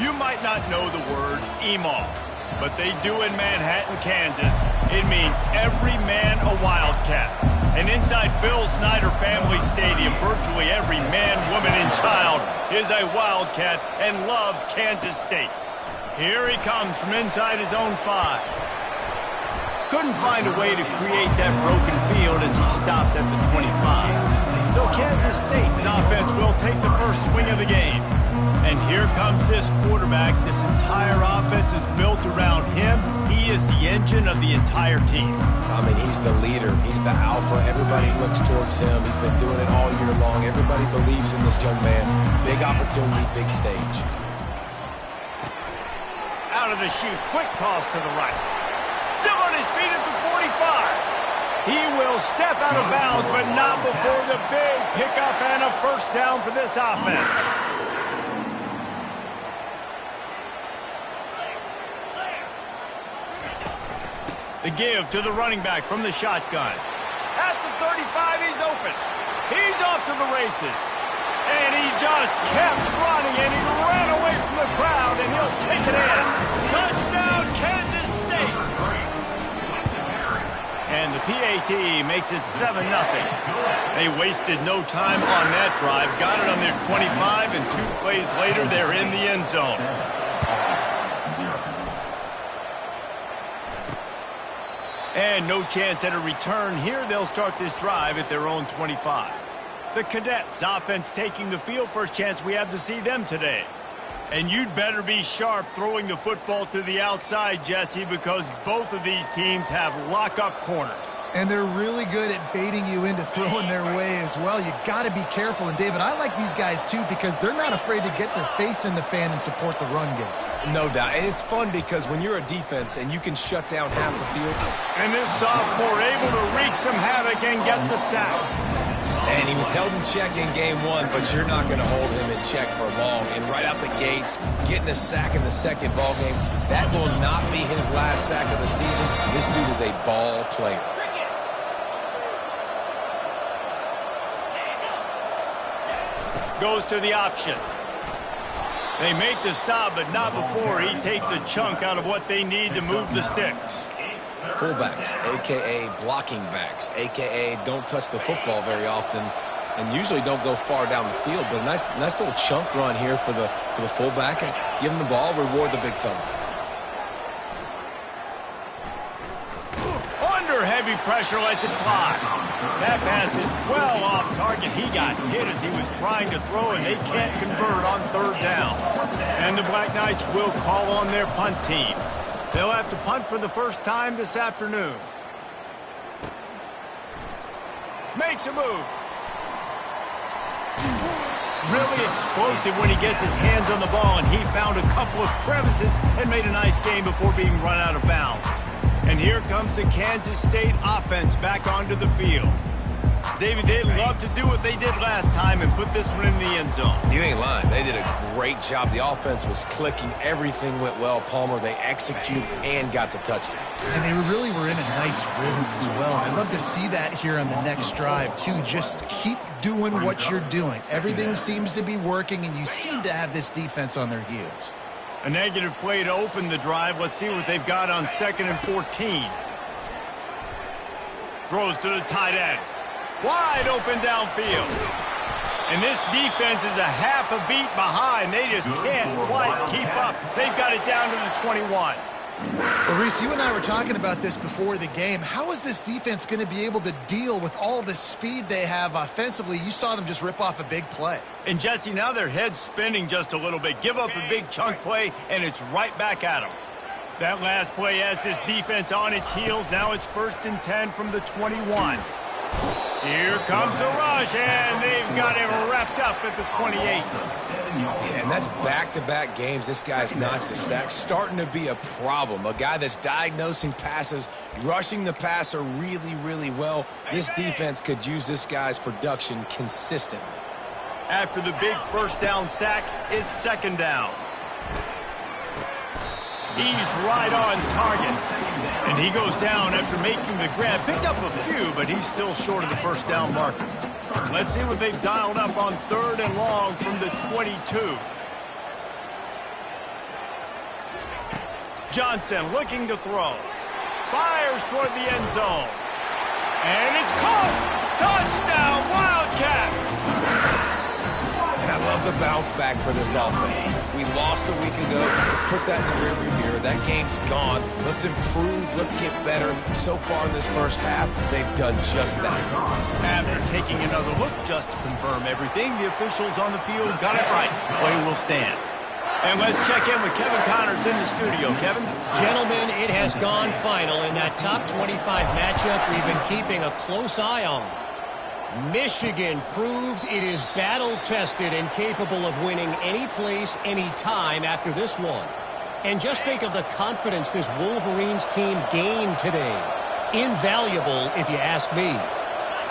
You might not know the word EMAW, but they do in Manhattan, Kansas. It means every man a Wildcat. And inside Bill Snyder Family Stadium, virtually every man, woman, and child is a Wildcat and loves Kansas State. Here he comes from inside his own 5. Couldn't find a way to create that broken field as he stopped at the 25. So Kansas State's offense will take the first swing of the game. And here comes this quarterback. This entire offense is built around him. He is the engine of the entire team. I mean, he's the leader. He's the alpha. Everybody looks towards him. He's been doing it all year long. Everybody believes in this young man. Big opportunity, big stage. Out of the chute, quick toss to the right. Still on his feet at the 45. He will step out of bounds, but not before the big pickup and a first down for this offense. The give to the running back from the shotgun. At the 35, he's open. He's off to the races. And he just kept running, and he ran away from the crowd, and he'll take it in. Touchdown, Kansas State. And the PAT makes it 7-0. They wasted no time on that drive. Got it on their 25, and 2 plays later, they're in the end zone. And no chance at a return here. They'll start this drive at their own 25. The Cadets offense taking the field. First chance we have to see them today. And you'd better be sharp throwing the football to the outside, Jesse, because both of these teams have lock-up corners. And they're really good at baiting you into throwing their way as well. You got to be careful. And, David, I like these guys, too, because they're not afraid to get their face in the fan and support the run game. No doubt. And it's fun because when you're a defense and you can shut down half the field. And this sophomore able to wreak some havoc and get the sack. And he was held in check in game 1, but you're not going to hold him in check for long. And right out the gates, getting a sack in the second ball game, that will not be his last sack of the season. This dude is a ball player. Goes to the option. They make the stop, but not before he takes a chunk out of what they need to move the sticks. Fullbacks, a.k.a. blocking backs, a.k.a. don't touch the football very often and usually don't go far down the field. But a nice little chunk run here for the fullback. Give him the ball, reward the big fella. Under heavy pressure, lets it fly. That pass is well off target. He got hit as he was trying to throw, and they can't convert on 3rd down. And the Black Knights will call on their punt team. They'll have to punt for the first time this afternoon. Makes a move. Really explosive when he gets his hands on the ball, and he found a couple of crevices and made a nice game before being run out of bounds. And here comes the Kansas State offense back onto the field. David, they'd love to do what they did last time and put this one in the end zone. You ain't lying. They did a great job. The offense was clicking. Everything went well, Palmer. They executed and got the touchdown. And they really were in a nice rhythm as well. And I'd love to see that here on the next drive, too. Just keep doing what you're doing. Everything seems to be working, and you seem to have this defense on their heels. A negative play to open the drive. Let's see what they've got on 2nd and 14. Throws to the tight end. Wide open downfield. And this defense is a half a beat behind. They just can't quite keep up. They've got it down to the 21. Well, Reese, you and I were talking about this before the game. How is this defense going to be able to deal with all the speed they have offensively? You saw them just rip off a big play. And, Jesse, now their head's spinning just a little bit. Give up a big chunk play, and it's right back at them. That last play has this defense on its heels. Now it's 1st and 10 from the 21. Here comes the rush, and they've got him wrapped up at the 28. Yeah, and that's back-to-back games. This guy's notched a sack, starting to be a problem. A guy that's diagnosing passes, rushing the passer really, really well. This defense could use this guy's production consistently. After the big 1st down sack, it's 2nd down. He's right on target. And he goes down after making the grab. Picked up a few, but he's still short of the 1st down marker. Let's see what they've dialed up on 3rd and long from the 22. Johnson looking to throw. Fires toward the end zone. And it's caught! Touchdown, Wildcats! And I love the bounce back for this offense. We lost a week ago. Let's put that in the rearview mirror. That game's gone. Let's improve. Let's get better. So far in this first half, they've done just that. After taking another look just to confirm everything, the officials on the field got it right. Play will stand. And let's check in with Kevin Connors in the studio. Kevin? Gentlemen, it has gone final in that top 25 matchup we've been keeping a close eye on. Michigan proved it is battle-tested and capable of winning any place, any time after this one. And just think of the confidence this Wolverines team gained today. Invaluable, if you ask me.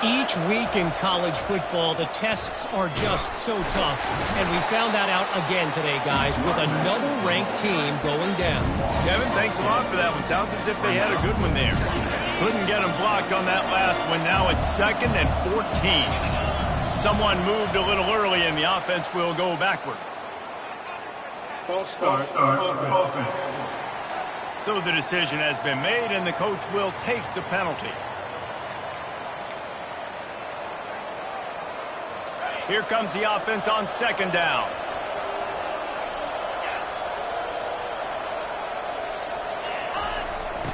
Each week in college football, the tests are just so tough. And we found that out again today, guys, with another ranked team going down. Kevin, thanks a lot for that one. Sounds as if they had a good one there. Couldn't get them blocked on that last one. Now it's 2nd and 14. Someone moved a little early, and the offense will go backward. False start. Offense. So the decision has been made, and the coach will take the penalty. Here comes the offense on 2nd down.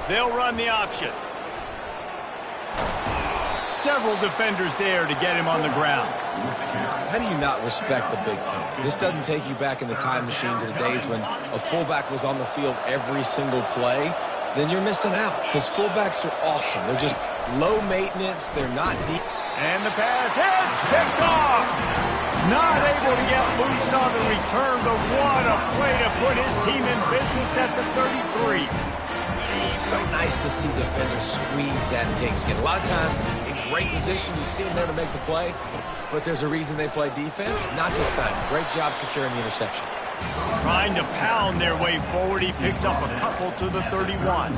They'll run the option. Several defenders there to get him on the ground. How do you not respect the big things? This doesn't take you back in the time machine to the days when a fullback was on the field every single play. Then you're missing out because fullbacks are awesome. They're just low maintenance. They're not deep. And the pass hits, picked off. Not able to get loose on the return, but what a play to put his team in business at the 33. It's so nice to see defenders squeeze that pigskin. A lot of times, in great position, you see them there to make the play, but there's a reason they play defense. Not this time. Great job securing the interception. Trying to pound their way forward, he picks up a couple to the 31.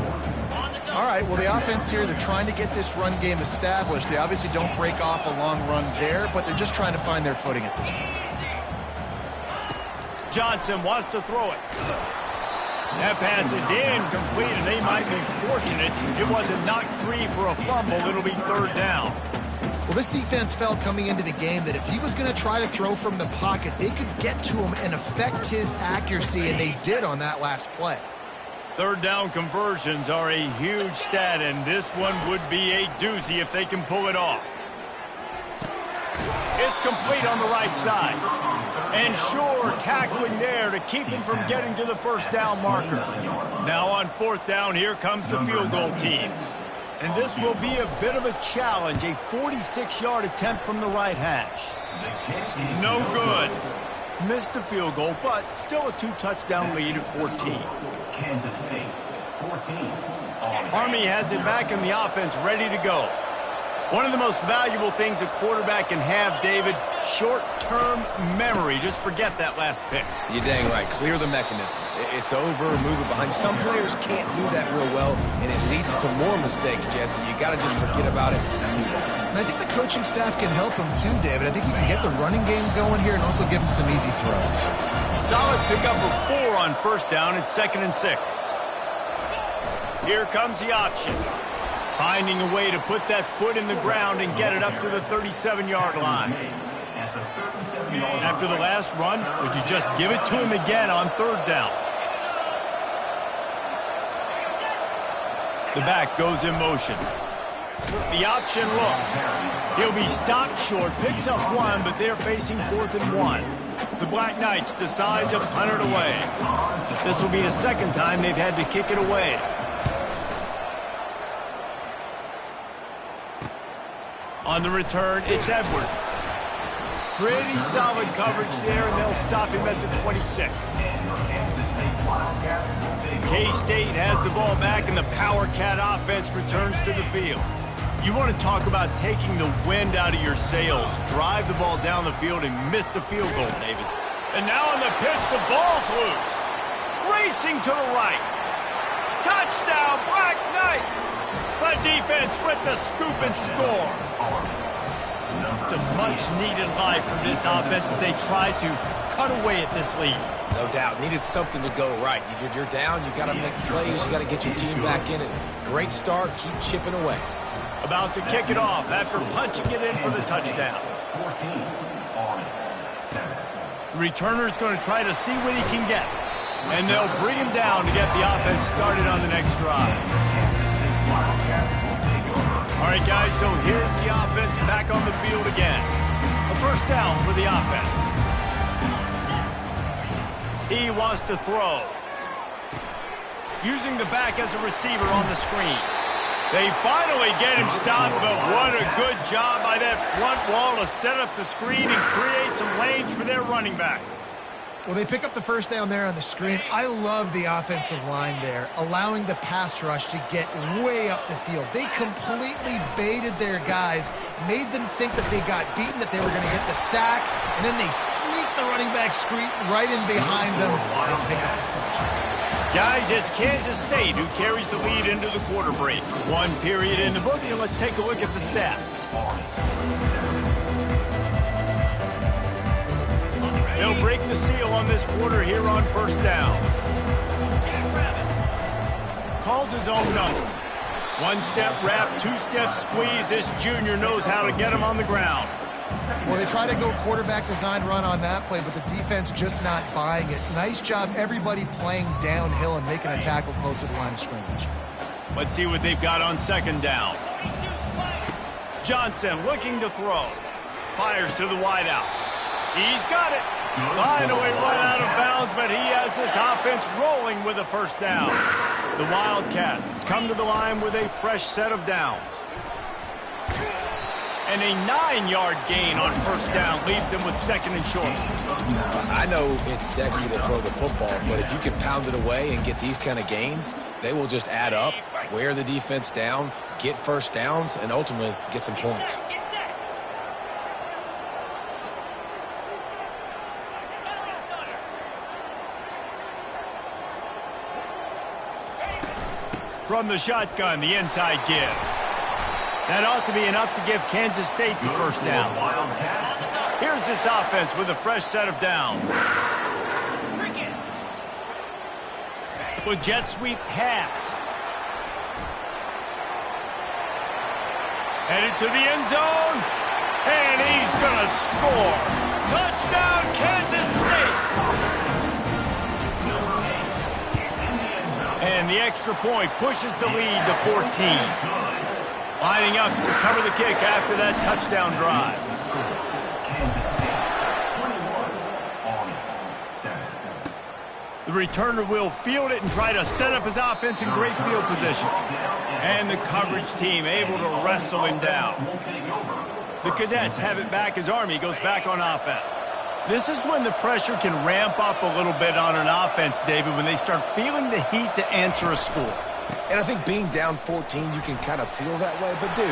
All right, well, the offense here, they're trying to get this run game established. They obviously don't break off a long run there, but they're just trying to find their footing at this point. Johnson wants to throw it. That pass is incomplete, and they might be fortunate it wasn't knocked free for a fumble. It'll be 3rd down. Well, this defense felt coming into the game that if he was going to try to throw from the pocket, they could get to him and affect his accuracy, and they did on that last play. 3rd down conversions are a huge stat, and this one would be a doozy if they can pull it off. It's complete on the right side. And sure, tackling there to keep him from getting to the 1st down marker. Now on 4th down, here comes the field goal team. And this will be a bit of a challenge, a 46-yard attempt from the right hash. No good. Missed the field goal, but still a 2-touchdown lead at 14. Kansas State, 14. Army has it back in the offense, ready to go. One of the most valuable things a quarterback can have, David, short-term memory. Just forget that last pick. You're dang right. Clear the mechanism. It's over, move it behind you. Some players can't do that real well, and it leads to more mistakes, Jesse. You got to just forget about it and move on. And I think the coaching staff can help him too, David. I think you can get the running game going here and also give him some easy throws. Solid pickup of 4 on 1st down. It's 2nd and 6. Here comes the option. Finding a way to put that foot in the ground and get it up to the 37-yard line. After the last run, would you just give it to him again on 3rd down? The back goes in motion. The option look. He'll be stopped short, picks up 1, but they're facing 4th and 1. The Black Knights decide to punt it away. This will be the 2nd time they've had to kick it away. On the return, it's Edwards. Pretty solid coverage there, and they'll stop him at the 26. K-State has the ball back, and the Power Cat offense returns to the field. You want to talk about taking the wind out of your sails. Drive the ball down the field and miss the field goal, David. And now on the pitch, the ball's loose. Racing to the right. Touchdown, Black Knights! The defense with the scoop and score. It's a much-needed life from this offense as they try to cut away at this lead. No doubt. Needed something to go right. You're down. You got to make plays. You got to get your team back in it. Great start. Keep chipping away. About to kick it off after punching it in for the touchdown. 14-7. Returner's going to try to see what he can get. And they'll bring him down to get the offense started on the next drive. All right, guys, so here's the offense back on the field again. A first down for the offense. He wants to throw. Using the back as a receiver on the screen. They finally get him stopped, but what a good job by that front wall to set up the screen and create some lanes for their running back. Well, they pick up the first down there on the screen. I love the offensive line there, allowing the pass rush to get way up the field. They completely baited their guys, made them think that they got beaten, that they were going to get the sack, and then they sneak the running back screen right in behind them and pick up the first. Guys, it's Kansas State who carries the lead into the quarter break. One period in the books, and let's take a look at the stats. They'll break the seal on this quarter here on first down. Calls his own number. One-step wrap, two-step squeeze. This junior knows how to get him on the ground. Well, they try to go quarterback design run on that play, but the defense just not buying it. Nice job, everybody playing downhill and making a tackle close to the line of scrimmage. Let's see what they've got on second down. Johnson looking to throw. Fires to the wideout. He's got it. Finally run out of bounds, but he has this offense rolling with a first down. The Wildcats come to the line with a fresh set of downs. And a 9-yard gain on first down leaves them with second and short. I know it's sexy to throw the football, but if you can pound it away and get these kind of gains, they will just add up, wear the defense down, get first downs, and ultimately get some points. From the shotgun, the inside give. That ought to be enough to give Kansas State the first down. Here's this offense with a fresh set of downs. With jet sweep pass. Headed to the end zone. And he's going to score. Touchdown, Kansas State. And the extra point pushes the lead to 14. Lining up to cover the kick after that touchdown drive. The returner will field it and try to set up his offense in great field position. And the coverage team able to wrestle him down. The Cadets have it back as Army goes back on offense. This is when the pressure can ramp up a little bit on an offense, David, when they start feeling the heat to answer a score. And I think being down 14, you can kind of feel that way. But, dude,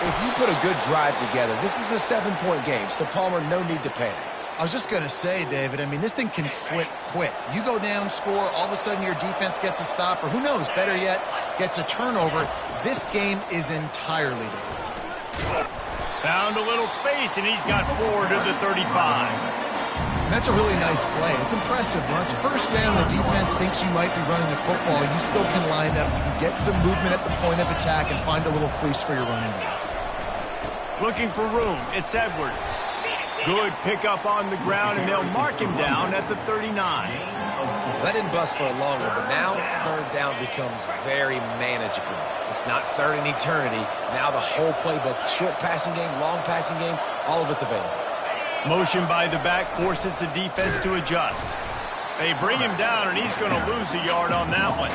if you put a good drive together, this is a 7-point game. So, Palmer, no need to panic. I was just going to say, David, I mean, this thing can flip quick. You go down, score, all of a sudden your defense gets a stop, or who knows, better yet, gets a turnover. This game is entirely different. Found a little space, and he's got 4 to the 35. That's a really nice play. It's impressive. Once first down, the defense thinks you might be running the football. You still can line up. You can get some movement at the point of attack and find a little crease for your running back. Looking for room. It's Edwards. Good pickup on the ground, and they'll mark him down at the 39. That didn't bust for a long one, but now third down becomes very manageable. It's not third in eternity. Now the whole playbook, short passing game, long passing game, all of it's available. Motion by the back forces the defense to adjust. They bring him down, and he's going to lose a yard on that one.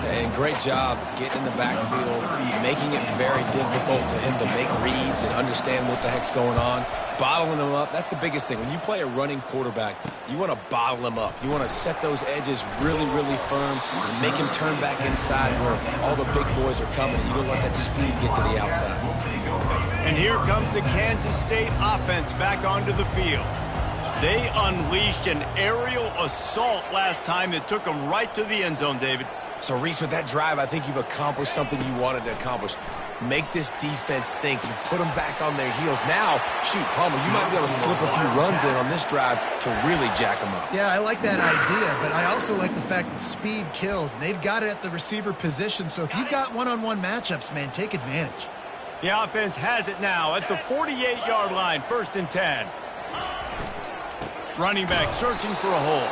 And great job getting in the backfield, making it very difficult to him to make reads and understand what the heck's going on. Bottling him up, that's the biggest thing. When you play a running quarterback, you want to bottle him up. You want to set those edges really, really firm and make him turn back inside where all the big boys are coming. You don't let that speed get to the outside. And here comes the Kansas State offense back onto the field. They unleashed an aerial assault last time that took them right to the end zone, David. So, Reese, with that drive, I think you've accomplished something you wanted to accomplish. make this defense think. You put them back on their heels. Now, shoot, Palmer, you might be able to slip a few runs in on this drive to really jack them up. Yeah, I like that idea, but I also like the fact that speed kills. They've got it at the receiver position, so if you've got one-on-one matchups, man, take advantage. The offense has it now at the 48-yard line, 1st and 10. Running back searching for a hole.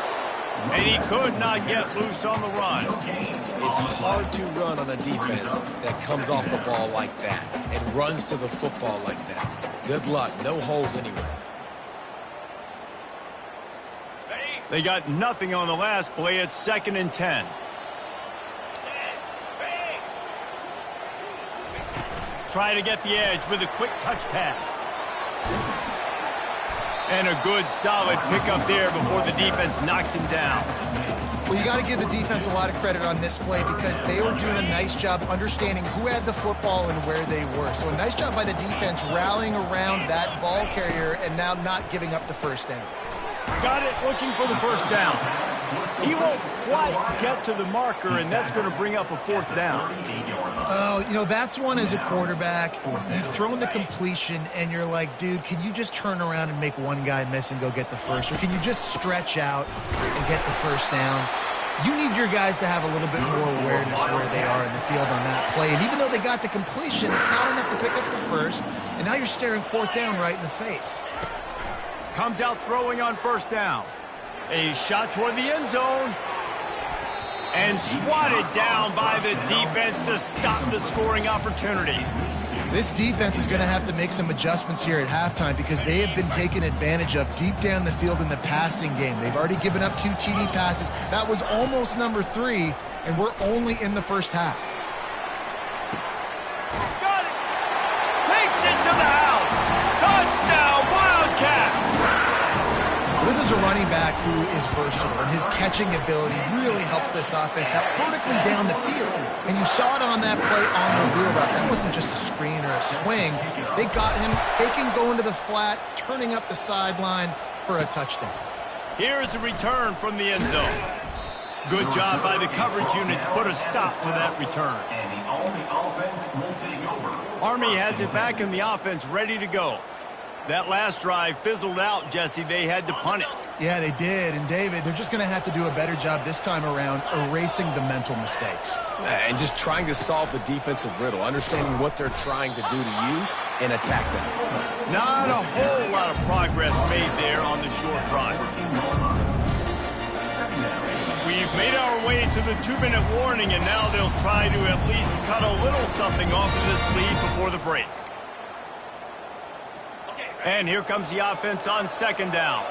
And he could not get loose on the run. It's hard to run on a defense that comes off the ball like that and runs to the football like that. Good luck. No holes anywhere. They got nothing on the last play. It's 2nd and 10. Try to get the edge with a quick touch pass. And a good, solid pickup there before the defense knocks him down. Well, you got to give the defense a lot of credit on this play because they were doing a nice job understanding who had the football and where they were. So a nice job by the defense rallying around that ball carrier and now not giving up the first down. Got it, looking for the first down. He won't quite get to the marker, and that's going to bring up a 4th down. Oh, you know, that's one as a quarterback. You've thrown the completion, and you're like, dude, can you just turn around and make one guy miss and go get the first? Or can you just stretch out and get the first down? You need your guys to have a little bit more awareness where they are in the field on that play. And even though they got the completion, it's not enough to pick up the first. And now you're staring 4th down right in the face. Comes out throwing on 1st down. A shot toward the end zone. And swatted down by the defense to stop the scoring opportunity. This defense is going to have to make some adjustments here at halftime because they have been taken advantage of deep down the field in the passing game. They've already given up 2 TD passes. That was almost number 3, and we're only in the first half. Got it! Takes it to the house! Touchdown, Wildcats! This is a running back who is versatile, and his catching ability really helps this offense out vertically down the field. And you saw it on that play on the wheel route. That wasn't just a screen or a swing. They got him faking going to the flat, turning up the sideline for a touchdown. Here's a return from the end zone. Good job by the coverage unit to put a stop to that return. And the Army offense will take over. Army has it back in the offense, ready to go. That last drive fizzled out, Jesse. They had to punt it. Yeah, they did. And, David, they're just going to have to do a better job this time around erasing the mental mistakes. And just trying to solve the defensive riddle, understanding what they're trying to do to you and attack them. Not a whole lot of progress made there on the short drive. We've made our way to the 2-minute warning, and now they'll try to at least cut a little something off of this lead before the break. And here comes the offense on 2nd down.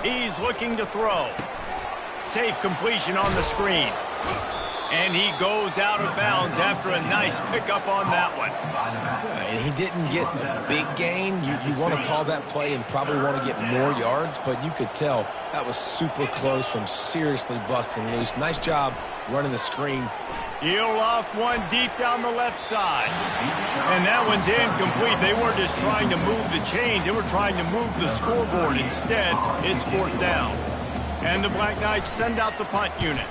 He's looking to throw. Safe completion on the screen. And he goes out of bounds after a nice pickup on that one. And he didn't get a big gain. You want to call that play and probably want to get more yards, but you could tell that was super close from seriously busting loose. Nice job running the screen. He'll off one deep down the left side. And that one's incomplete. They weren't just trying to move the chains. They were trying to move the scoreboard. Instead, it's 4th down. And the Black Knights send out the punt unit.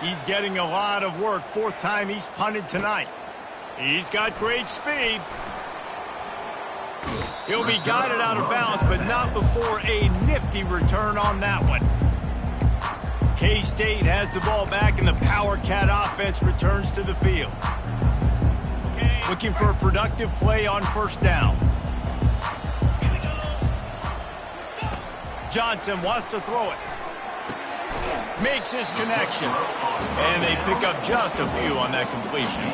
He's getting a lot of work. 4th time he's punted tonight. He's got great speed. He'll be guided out of bounds, but not before a nifty return on that one. K-State has the ball back, and the Power Cat offense returns to the field. Looking for a productive play on 1st down. Johnson wants to throw it. Makes his connection. And they pick up just a few on that completion.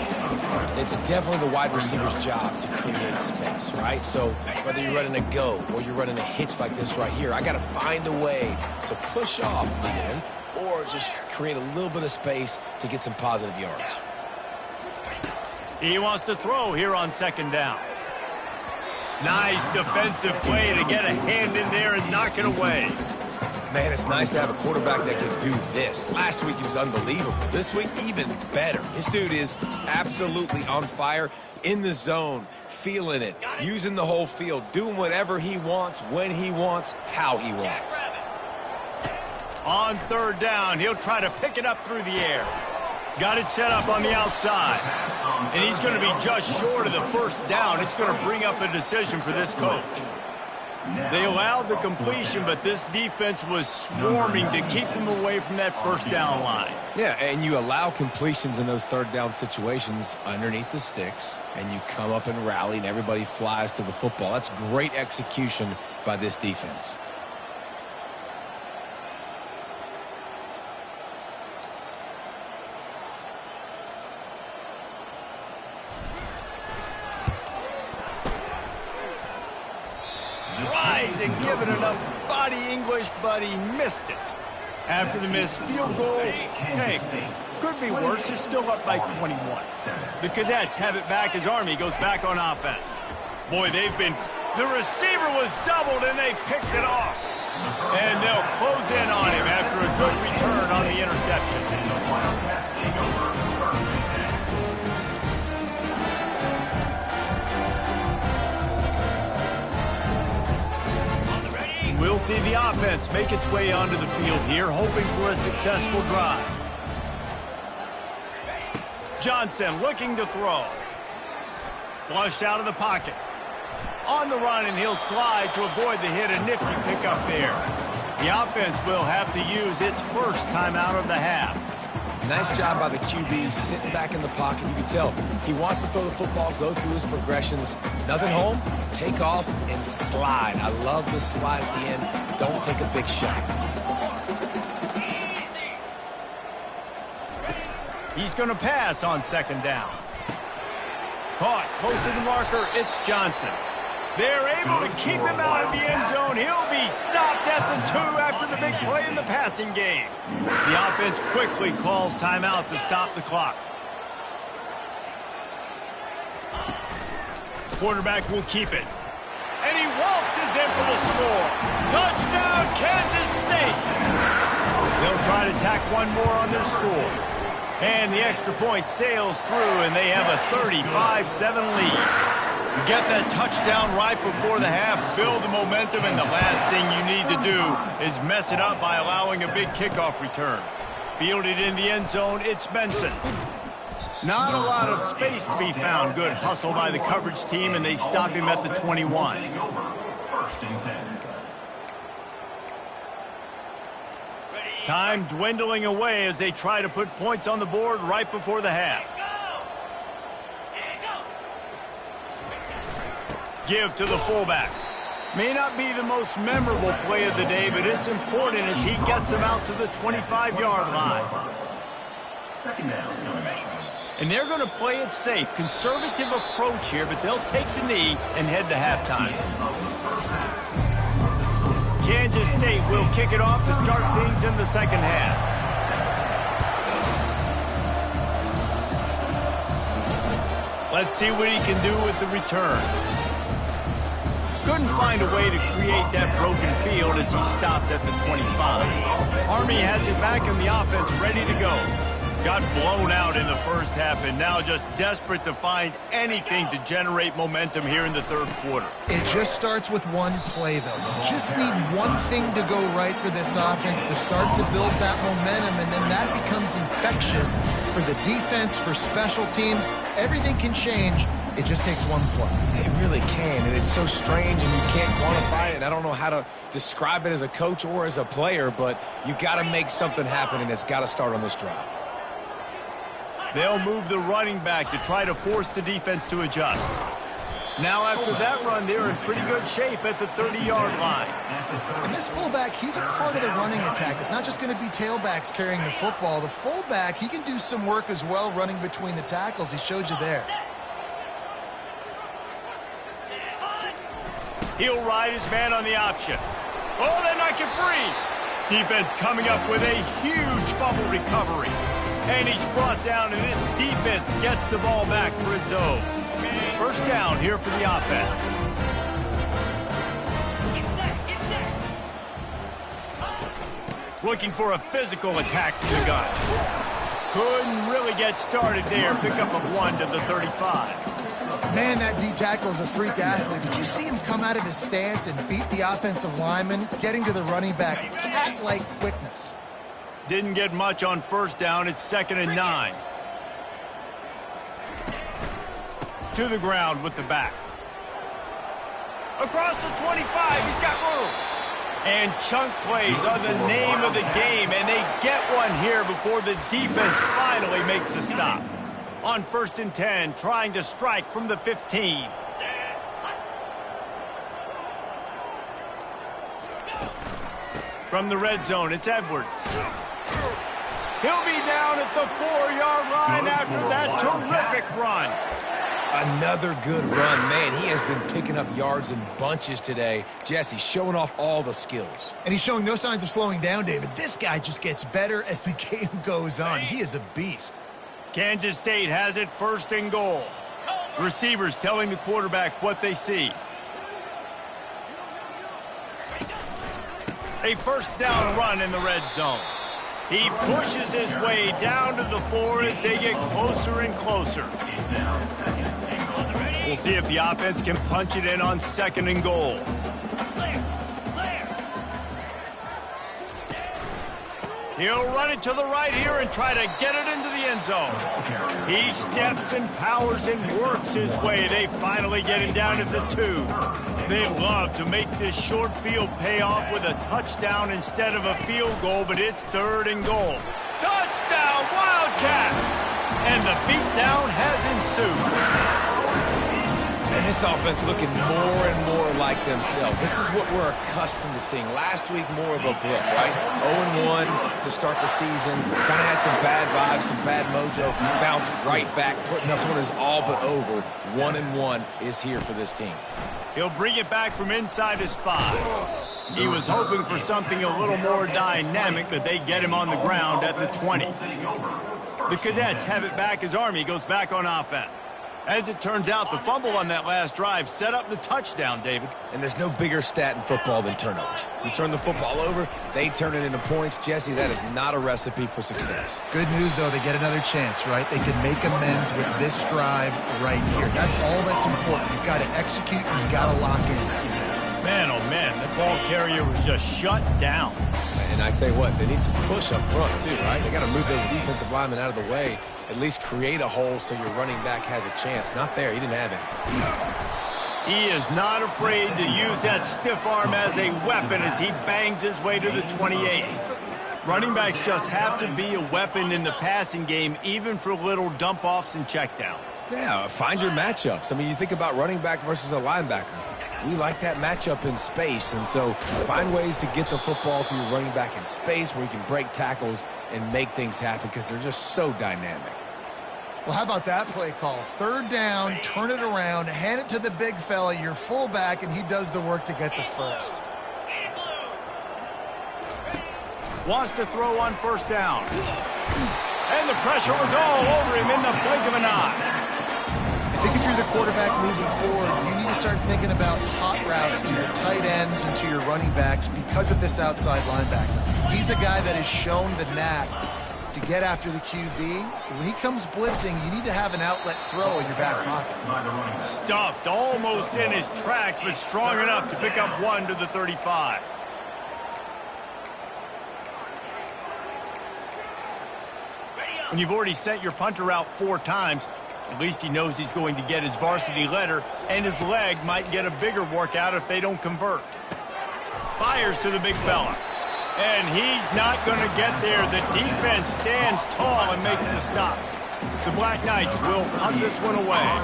It's definitely the wide receiver's job to create space, right? So whether you're running a go or you're running a hitch like this right here, I got to find a way to push off legally or just create a little bit of space to get some positive yards. He wants to throw here on 2nd down. Nice defensive play to get a hand in there and knock it away. Man, it's nice to have a quarterback that can do this. Last week he was unbelievable. This week, even better. This dude is absolutely on fire, in the zone, feeling it, using the whole field, doing whatever he wants, when he wants, how he wants. On third down, he'll try to pick it up through the air. Got it set up on the outside. And he's going to be just short of the first down. It's going to bring up a decision for this coach. They allowed the completion, but this defense was swarming to keep them away from that first down line. Yeah, and you allow completions in those third down situations underneath the sticks, and you come up and rally, and everybody flies to the football. That's great execution by this defense. Tried to give it enough body English, but he missed it. After the missed field goal, hey, could be worse. They're still up by 21. The Cadets have it back as Army goes back on offense. Boy, the receiver was doubled, and they picked it off. And they'll close in on him after a good return on the interception. We'll see the offense make its way onto the field here, hoping for a successful drive. Johnson looking to throw. Flushed out of the pocket. On the run, and he'll slide to avoid the hit. A nifty pickup there. The offense will have to use its first timeout of the half. Nice job by the QB sitting back in the pocket. You can tell he wants to throw the football, go through his progressions. Nothing home, take off and slide. I love the slide at the end. Don't take a big shot. He's going to pass on second down. Caught close to the marker. It's Johnson. They're able to keep him out of the end zone. He'll be stopped at the 2 after the big play in the passing game. The offense quickly calls timeout to stop the clock. Quarterback will keep it. And he waltzes in for the score. Touchdown, Kansas State. They'll try to tack one more on their score. And the extra point sails through, and they have a 35-7 lead. You get that touchdown right before the half, build the momentum, and the last thing you need to do is mess it up by allowing a big kickoff return. Fielded in the end zone, it's Benson. Not a lot of space to be found. Good hustle by the coverage team, and they stop him at the 21. Time dwindling away as they try to put points on the board right before the half. Give to the fullback. May not be the most memorable play of the day, but it's important as he gets them out to the 25-yard line. Second down. And they're going to play it safe. Conservative approach here, but they'll take the knee and head to halftime. Kansas State will kick it off to start things in the second half. Let's see what he can do with the return. Couldn't find a way to create that broken field as he stopped at the 25. Army has it back in the offense, ready to go. Got blown out in the first half and now just desperate to find anything to generate momentum here in the third quarter. It just starts with one play, though. You just need one thing to go right for this offense to start to build that momentum, and then that becomes infectious for the defense, for special teams. Everything can change. It just takes one play. It really can, and it's so strange, and you can't quantify it. And I don't know how to describe it as a coach or as a player, but you got to make something happen, and it's got to start on this drive. They'll move the running back to try to force the defense to adjust. Now after that run, they're in pretty good shape at the 30-yard line. And this fullback, he's a part of the running attack. It's not just going to be tailbacks carrying the football. The fullback, he can do some work as well running between the tackles. He showed you there. He'll ride his man on the option. Oh, they knock it free. Defense coming up with a huge fumble recovery. And he's brought down, and this defense gets the ball back for its own. First down here for the offense. Looking for a physical attack from the gun. Couldn't really get started there. Pick up a 1 to the 35. Man, that D tackle is a freak athlete. Did you see him come out of his stance and beat the offensive lineman, getting to the running back? Cat-like quickness. Didn't get much on first down. It's 2nd and 9. To the ground with the back. Across the 25, he's got room. And chunk plays are the name of the game, and they get one here before the defense finally makes the stop. On 1st and 10, trying to strike from the 15. From the red zone, it's Edwards. He'll be down at the 4-yard line after that terrific run. Another good run. Man, he has been picking up yards in bunches today. Jesse showing off all the skills. And he's showing no signs of slowing down, David. This guy just gets better as the game goes on. He is a beast. Kansas State has it 1st and goal. Receivers telling the quarterback what they see. A 1st down run in the red zone. He pushes his way down to the 4 as they get closer and closer. We'll see if the offense can punch it in on 2nd and goal. He'll run it to the right here and try to get it into the end zone. He steps and powers and works his way. They finally get him down at the 2. They'd love to make this short field pay off with a touchdown instead of a field goal, but it's 3rd and goal. Touchdown, Wildcats! And the beatdown has ensued. And this offense looking more and more like themselves. This is what we're accustomed to seeing. Last week, more of a blip, right? 0-1 to start the season. Kind of had some bad vibes, some bad mojo. Bounced right back, putting up. This one is all but over. 1-1 is here for this team. He'll bring it back from inside his 5. He was hoping for something a little more dynamic, but they get him on the ground at the 20. The Cadets have it back as Army goes back on offense. As it turns out, the fumble on that last drive set up the touchdown, David. And there's no bigger stat in football than turnovers. You turn the football over, they turn it into points. Jesse, that is not a recipe for success. Good news, though, they get another chance, right? They can make amends with this drive right here. That's all that's important. You've got to execute and you've got to lock in. Man, oh man, that ball carrier was just shut down. And I tell you what, they need some push up front too, right? They got to move those defensive linemen out of the way, at least create a hole so your running back has a chance. Not there, he didn't have any. He is not afraid to use that stiff arm as a weapon as he bangs his way to the 28. Running backs just have to be a weapon in the passing game, even for little dump-offs and checkdowns. Yeah, find your matchups. I mean, you think about running back versus a linebacker. We like that matchup in space, and so find ways to get the football to your running back in space where you can break tackles and make things happen because they're just so dynamic. Well, how about that play call? 3rd down, turn it around, hand it to the big fella, your fullback, and he does the work to get the 1st. Wants to throw on 1st down. And the pressure was all over him in the blink of an eye. I think if you're the quarterback moving forward, you need to start thinking about hot routes to your tight ends and to your running backs because of this outside linebacker. He's a guy that has shown the knack to get after the QB. When he comes blitzing, you need to have an outlet throw in your back pocket. Stuffed almost in his tracks, but strong enough to pick up 1 to the 35. When you've already sent your punter out 4 times, at least he knows he's going to get his varsity letter, and his leg might get a bigger workout if they don't convert. Fires to the big fella. And he's not going to get there. The defense stands tall and makes the stop. The Black Knights will punt this one away.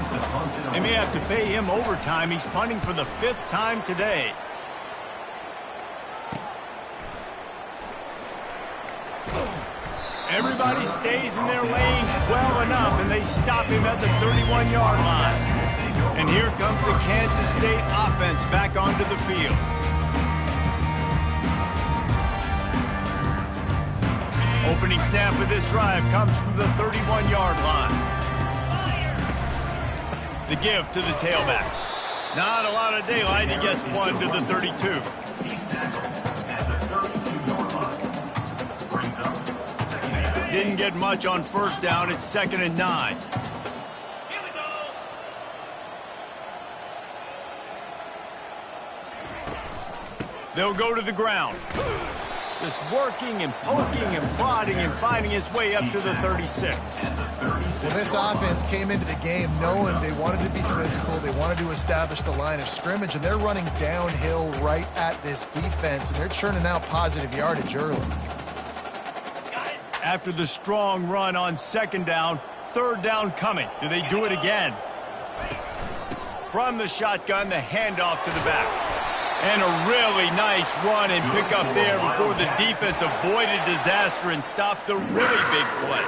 They may have to pay him overtime. He's punting for the 5th time today. Everybody stays in their lanes well enough, and they stop him at the 31-yard line. And here comes the Kansas State offense back onto the field. Opening snap of this drive comes from the 31-yard line. The give to the tailback. Not a lot of daylight. He gets 1 to the 32. Didn't get much on 1st down. It's 2nd and 9. They'll go to the ground. Just working and poking and prodding and finding his way up to the 36. Well, this offense came into the game knowing they wanted to be physical. They wanted to establish the line of scrimmage, and they're running downhill right at this defense, and they're churning out positive yardage early. After the strong run on second down, third down coming. Do they do it again? From the shotgun, the handoff to the back. And a really nice run and pick up there before the defense avoided disaster and stopped the really big play.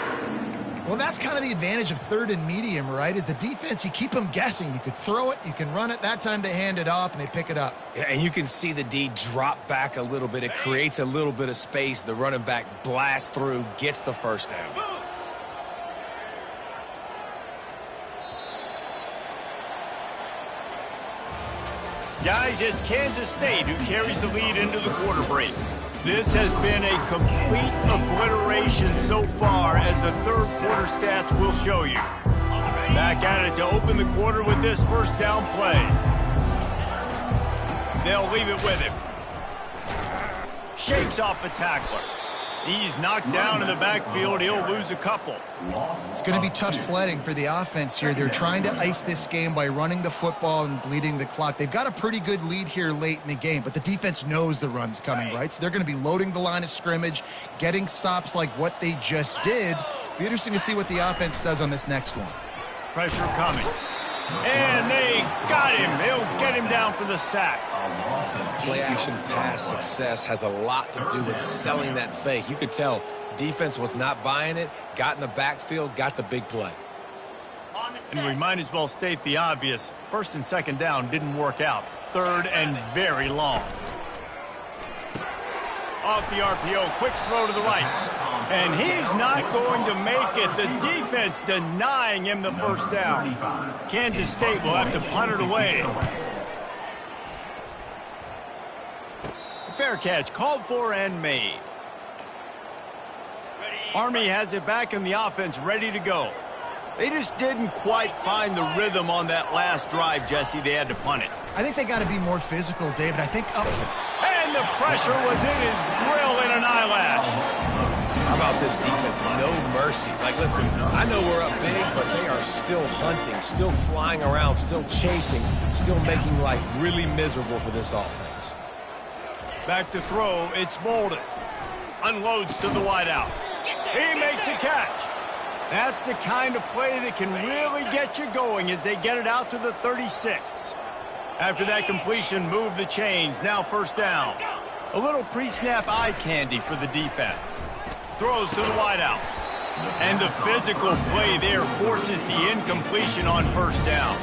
Well, that's kind of the advantage of third and medium, right? Is the defense, you keep them guessing. You could throw it, you can run it. That time they hand it off and they pick it up. Yeah, and you can see the D drop back a little bit. It creates a little bit of space. The running back blasts through, gets the first down. Guys, it's Kansas State who carries the lead into the quarter break. This has been a complete obliteration so far, as the third quarter stats will show you. Back at it to open the quarter with this first down play. They'll leave it with him. Shakes off the tackler. He's knocked down in the backfield. He'll lose a couple. It's going to be tough sledding for the offense here. They're trying to ice this game by running the football and bleeding the clock. They've got a pretty good lead here late in the game, but the defense knows the run's coming, right? So they're going to be loading the line of scrimmage, getting stops like what they just did. Be interesting to see what the offense does on this next one. Pressure coming. And they got him. They'll get him down for the sack. Play-action pass success has a lot to do with selling that fake. You could tell defense was not buying it, got in the backfield, got the big play. And we might as well state the obvious. First and second down didn't work out. Third and very long. Off the RPO, quick throw to the right. And he's not going to make it. The defense denying him the first down. Kansas State will have to punt it away. Fair catch, called for and made. Army has it back in the offense, ready to go. They just didn't quite find the rhythm on that last drive, Jesse. They had to punt it. I think they got to be more physical, David. I think up. And the pressure was in his grill in an eyelash. How about this defense? No mercy. Like, listen, I know we're up big, but they are still hunting, still flying around, still chasing, still making life really miserable for this offense. Back to throw, it's Bolden. Unloads to the wideout. He makes a catch. That's the kind of play that can really get you going as they get it out to the 36. After that completion, move the chains. Now first down. A little pre-snap eye candy for the defense. Throws to the wideout. And the physical play there forces the incompletion on first down.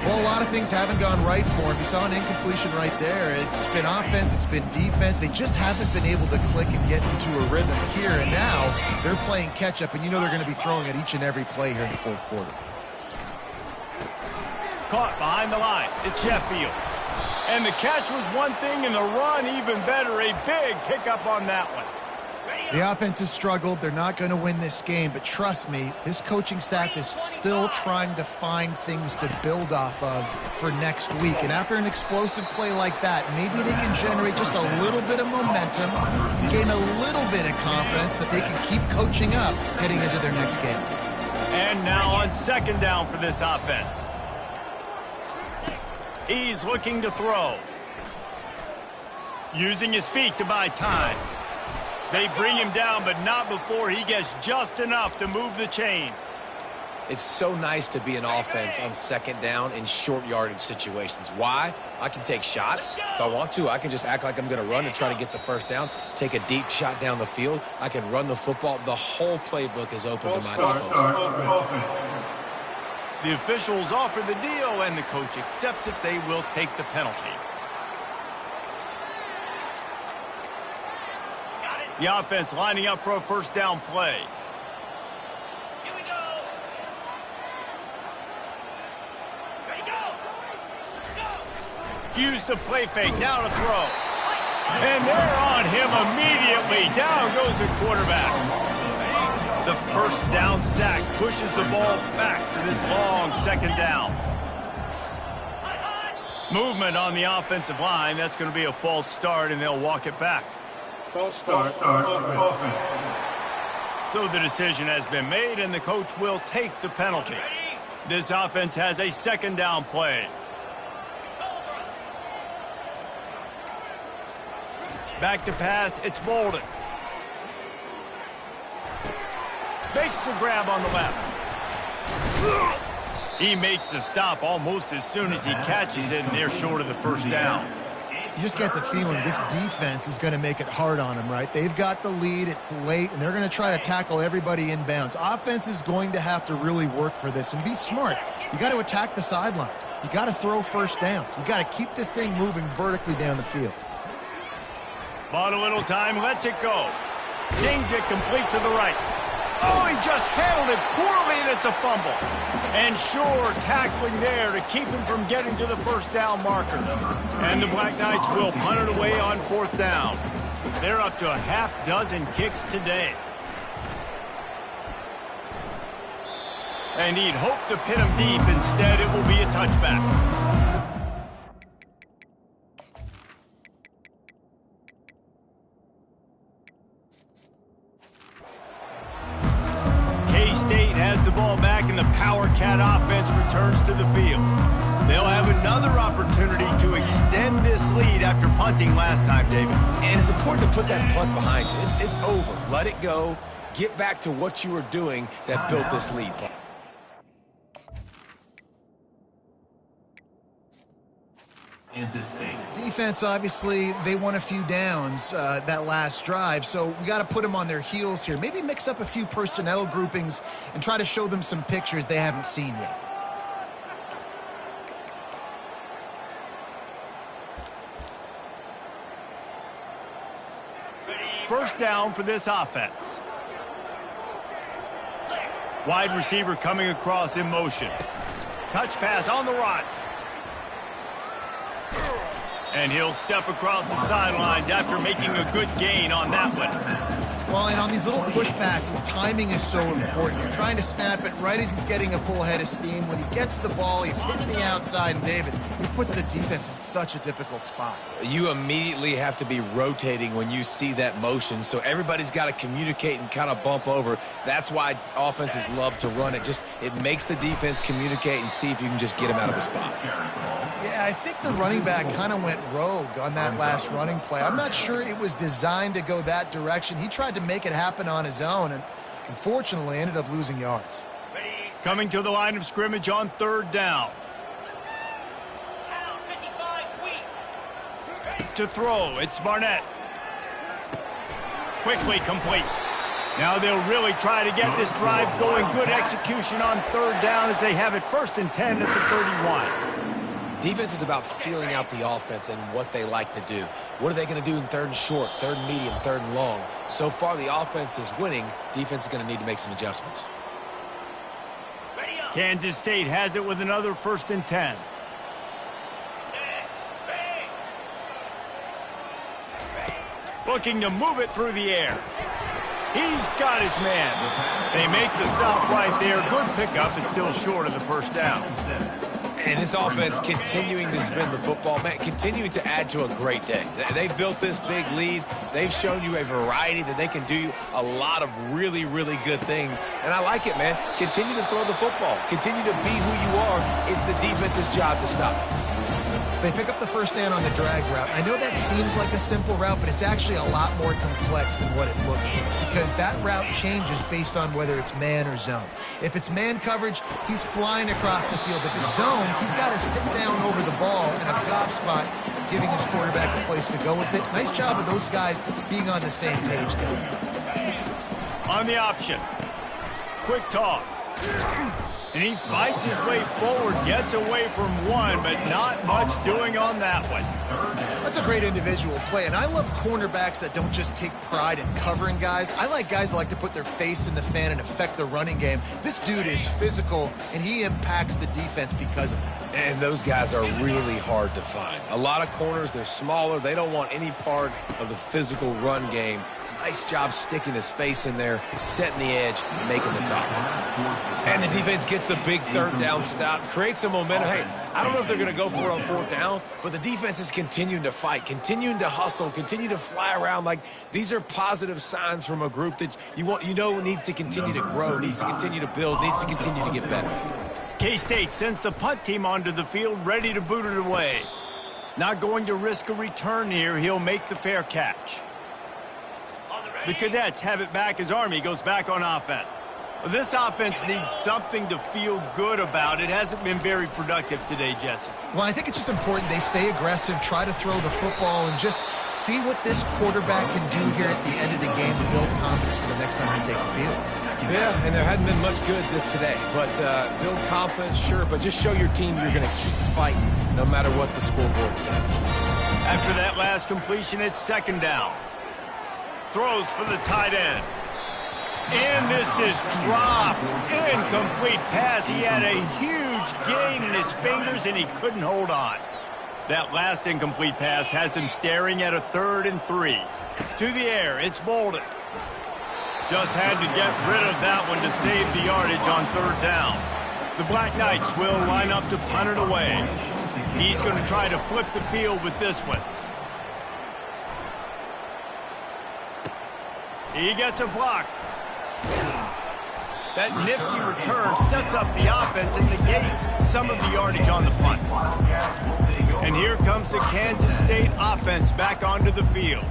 Well, a lot of things haven't gone right for him. You saw an incompletion right there. It's been offense, it's been defense. They just haven't been able to click and get into a rhythm here. And now they're playing catch-up, and you know they're going to be throwing at each and every play here in the fourth quarter. Caught behind the line. It's Sheffield. And the catch was one thing, and the run even better. A big pickup on that one. The offense has struggled. They're not going to win this game, but trust me, this coaching staff is still trying to find things to build off of for next week. And after an explosive play like that, maybe they can generate just a little bit of momentum, gain a little bit of confidence that they can keep coaching up heading into their next game. And now on second down for this offense. He's looking to throw. Using his feet to buy time. They bring him down, but not before he gets just enough to move the chains. It's so nice to be an offense on second down in short yardage situations. Why? I can take shots if I want to. I can just act like I'm going to run and try to get the first down, take a deep shot down the field. I can run the football. The whole playbook is open to my disposal. The officials offer the deal, and the coach accepts it. They will take the penalty. The offense lining up for a first down play. Here we go. Ready, go. Use the play fake, now to throw. And they're on him immediately. Down goes the quarterback. The first down sack pushes the ball back to this long second down. Movement on the offensive line. That's going to be a false start, and they'll walk it back. False start. Offense. So the decision has been made, and the coach will take the penalty. This offense has a second down play. Back to pass. It's Bolden. Makes the grab on the left. He makes the stop almost as soon as he catches it, and they're short of the first down. You just get the feeling this defense is going to make it hard on them, right? They've got the lead, it's late, and they're going to try to tackle everybody inbounds. Offense is going to have to really work for this and be smart. You got to attack the sidelines. You got to throw first downs. You got to keep this thing moving vertically down the field. Bought a little time, lets it go. Dings it complete to the right. Oh, he just handled it poorly, and it's a fumble. And sure, tackling there to keep him from getting to the first down marker. And the Black Knights will punt it away on fourth down. They're up to a half dozen kicks today. And he'd hoped to pin him deep. Instead, it will be a touchback. K-State has the ball back, and the Power Cat offense returns to the field. They'll have another opportunity to extend this lead after punting last time, David. And it's important to put that punt behind you. It's over. Let it go. Get back to what you were doing that built this lead. Kansas State. Defense, obviously, they won a few downs that last drive, so we got to put them on their heels here. Maybe mix up a few personnel groupings and try to show them some pictures they haven't seen yet. First down for this offense. Wide receiver coming across in motion. Touch pass on the run. And he'll step across the sidelines after making a good gain on that one. Well, and on these little push passes, timing is so important. You're trying to snap it right as he's getting a full head of steam. When he gets the ball, he's hitting the outside, and David, he puts the defense in such a difficult spot. You immediately have to be rotating when you see that motion, so everybody's got to communicate and kind of bump over. That's why offenses love to run it. It makes the defense communicate and see if you can just get him out of a spot. Yeah, I think the running back kind of went rogue on that last running play. I'm not sure it was designed to go that direction. He tried to make it happen on his own, and unfortunately ended up losing yards. Coming to the line of scrimmage on third down. To throw, it's Barnett. Quickly complete. Now they'll really try to get this drive going. Good execution on third down as they have it 1st and 10 at the 31. Defense is about feeling out the offense and what they like to do. What are they going to do in third and short, third and medium, third and long? So far, the offense is winning. Defense is going to need to make some adjustments. Kansas State has it with another 1st and 10. Looking to move it through the air. He's got his man. They make the stop right there. Good pickup. It's still short of the first down. And this offense continuing to spin the football, man, continuing to add to a great day. They've built this big lead. They've shown you a variety that they can do a lot of really, really good things. And I like it, man. Continue to throw the football. Continue to be who you are. It's the defense's job to stop. They pick up the first down on the drag route. I know that seems like a simple route, but it's actually a lot more complex than what it looks like, because that route changes based on whether it's man or zone. If it's man coverage, he's flying across the field. If it's zone, he's got to sit down over the ball in a soft spot, giving his quarterback a place to go with it. Nice job of those guys being on the same page there. On the option. Quick toss. And he fights his way forward, gets away from one, but not much doing on that one. That's a great individual play, and I love cornerbacks that don't just take pride in covering guys. I like guys that like to put their face in the fan and affect the running game. This dude is physical, and he impacts the defense because of it. And those guys are really hard to find. A lot of corners, they're smaller. They don't want any part of the physical run game. Nice job sticking his face in there, setting the edge, making the tackle. And the defense gets the big third down stop, creates some momentum. Hey, I don't know if they're going to go for it on fourth down, but the defense is continuing to fight, continuing to hustle, continue to fly around. Like, these are positive signs from a group that you know needs to continue to grow, needs to continue to build, needs to continue to get better. K-State sends the punt team onto the field, ready to boot it away. Not going to risk a return here. He'll make the fair catch. The Cadets have it back as Army goes back on offense. This offense needs something to feel good about. It hasn't been very productive today, Jesse. Well, I think it's just important they stay aggressive, try to throw the football, and just see what this quarterback can do here at the end of the game to build confidence for the next time they take the field. Yeah, and there hadn't been much good today. But build confidence, sure, but just show your team you're going to keep fighting no matter what the scoreboard says. After that last completion, it's second down. Throws for the tight end. And this is dropped. Incomplete pass. He had a huge gain in his fingers, and he couldn't hold on. That last incomplete pass has him staring at a 3rd and 3. To the air, it's Bolden. Just had to get rid of that one to save the yardage on 3rd down. The Black Knights will line up to punt it away. He's going to try to flip the field with this one. He gets a block. That nifty return sets up the offense and negates some of the yardage on the punt. And here comes the Kansas State offense back onto the field.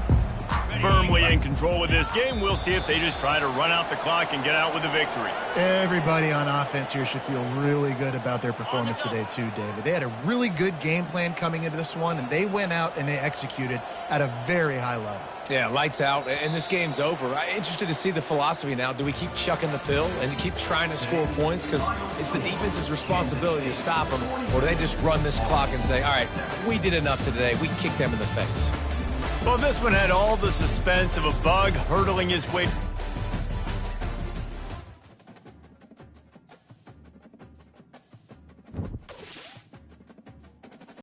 Firmly in control of this game. We'll see if they just try to run out the clock and get out with a victory. Everybody on offense here should feel really good about their performance today too, David. They had a really good game plan coming into this one, and they went out and they executed at a very high level. Yeah, lights out, and this game's over. I'm interested to see the philosophy now. Do we keep chucking the pill and keep trying to score points? Because it's the defense's responsibility to stop them. Or do they just run this clock and say, all right, we did enough today. We kicked them in the face. Well, this one had all the suspense of a bug hurtling his way